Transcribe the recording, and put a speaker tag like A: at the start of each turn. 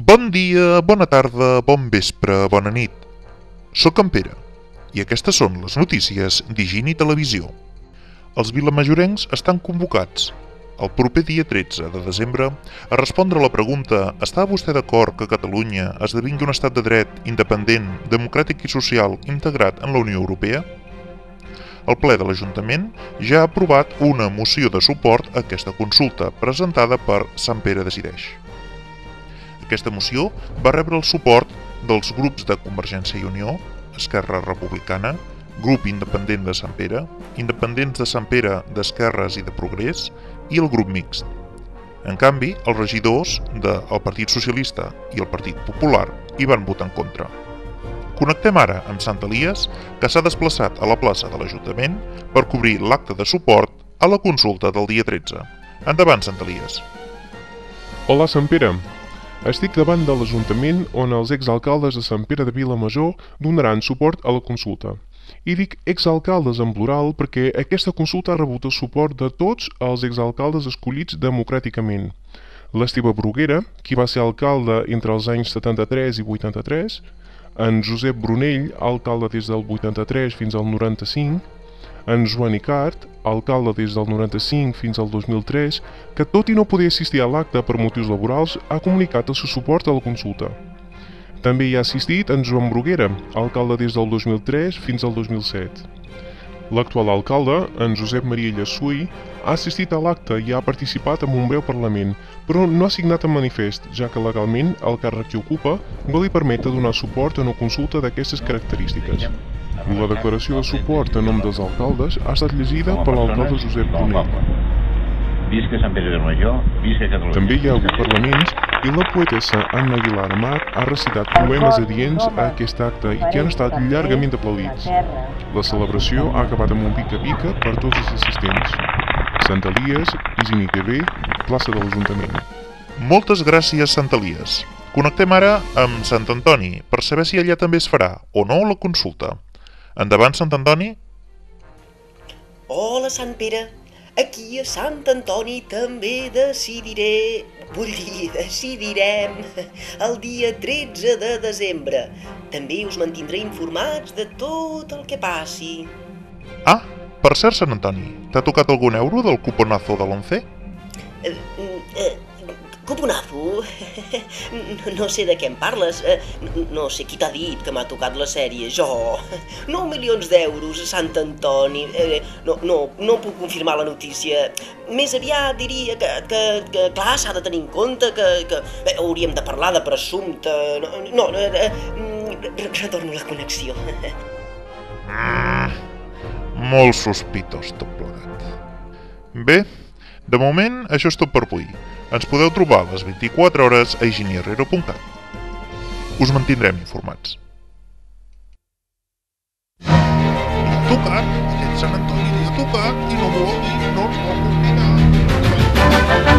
A: Bon dia, bona tarda, bon vespre, bona nit. Soc en Pere, i aquestes són les notícies d'Higini Televisió. Els vilamajorencs estan convocats, el proper dia 13 de desembre, a respondre a la pregunta «Està vostè d'acord que Catalunya esdevingui un estat de dret, independent, democràtic i social integrat en la Unió Europea?» El ple de l'Ajuntament ja ha aprovat una moció de suport a aquesta consulta, presentada per Sant Pere Decideix. Aquesta moció va rebre el suport dels grups de Convergència i Unió, Esquerra Republicana, Grup Independent de Sant Pere, Independents de Sant Pere d'Esquerres i de Progrés i el Grup Mixt. En canvi, els regidors del Partit Socialista i el Partit Popular hi van votar en contra. Connectem ara amb Sant Elies, que s'ha desplaçat a la plaça de l'Ajuntament per cobrir l'acte de suport a la consulta del dia 13. Endavant, Sant Elies.
B: Hola, Sant Pere. Estic davant de l'Ajuntament on els exalcaldes de Sant Pere de Vilamajor donaran suport a la consulta. I dic exalcaldes en plural perquè aquesta consulta ha rebut el suport de tots els exalcaldes escollits democràticament. L'Esteve Bruguera, qui va ser alcalde entre els anys 73 i 83, en Josep Brunell, alcalde des del 83 fins al 95, en Joan Icart, alcalde des del 95 fins al 2003, que tot i no poder assistir a l'acte per motius laborals, ha comunicat el seu suport a la consulta. També hi ha assistit en Joan Bruguera, alcalde des del 2003 fins al 2007. L'actual alcalde, en Josep Maria Llessui, ha assistit a l'acte i ha participat en un breu parlament, però no ha signat el manifest, ja que legalment el càrrec que ocupa no li permet donar suport a una consulta d'aquestes característiques. La declaració de suport en nom dels alcaldes ha estat llegida per l'alcalde Josep Brunell.
C: Visca Sant Pere de Vilamajor, visca Catalunya.
B: També hi ha hagut parlaments i la poetessa Anna Aguilar Amat ha recitat poemes adients a aquest acte i que han estat llargament aplaudits. La celebració ha acabat amb un pica-pica per tots els assistents. Sant Elies, Higini TV, plaça de l'Ajuntament.
A: Moltes gràcies, Sant Elies. Connectem ara amb Sant Antoni per saber si allà també es farà o no la consulta. Endavant, Sant Antoni.
D: Hola, Sant Pere. Aquí a Sant Antoni també decidirem el dia 13 de desembre. També us mantindré informats de tot el que passi.
A: Ah, per cert, Sant Antoni, t'ha tocat algun euro del cuponazo de l'11?
D: Cuponazo? No sé de què em parles. No sé qui t'ha dit que m'ha tocat la sèrie. Jo? 9 milions d'euros a Sant Antoni. No puc confirmar la notícia. Més aviat diria que clar, s'ha de tenir en compte que hauríem de parlar de presumpte... Retorno la connexió.
A: Molt sospitós tot plegat. Bé, de moment això és tot per avui. Ens podeu trobar a les 24 hores a higiniherrero.cat. Us mantindrem informats. Li ha tocat, aquest Sant Antoni li ha tocat i no vol dir, no convidar.